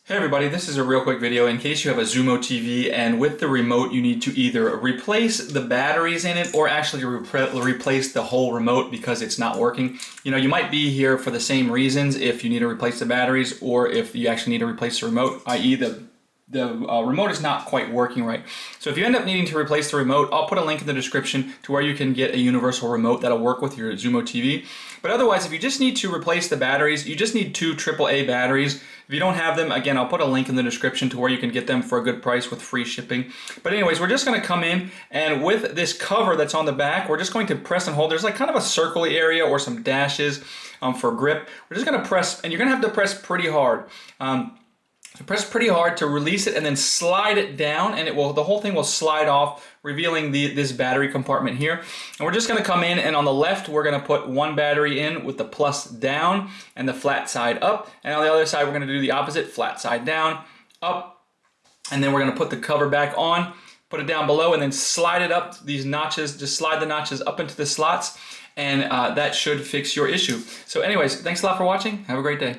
Hey everybody, this is a real quick video in case you have a Xumo TV and with the remote you need to either replace the batteries in it or actually replace the whole remote because it's not working. You know, you might be here for the same reasons if you need to replace the batteries or if you actually need to replace the remote, i.e. the remote is not quite working right. So if you end up needing to replace the remote, I'll put a link in the description to where you can get a universal remote that'll work with your Xumo TV. But otherwise, if you just need to replace the batteries, you just need two AAA batteries. If you don't have them, again, I'll put a link in the description to where you can get them for a good price with free shipping. But anyways, we're just going to come in and with this cover that's on the back, we're just going to press and hold. There's like kind of a circly area or some dashes for grip. We're just going to press, and you're going to have to press pretty hard. So press pretty hard to release it and then slide it down, and the whole thing will slide off, revealing this battery compartment here. And we're just going to come in, and on the left we're going to put one battery in with the plus down and the flat side up, and on the other side we're going to do the opposite, flat side down, up, and then we're going to put the cover back on, put it down below, and then slide it up these notches. Just slide the notches up into the slots, and that should fix your issue. So anyways, thanks a lot for watching. Have a great day.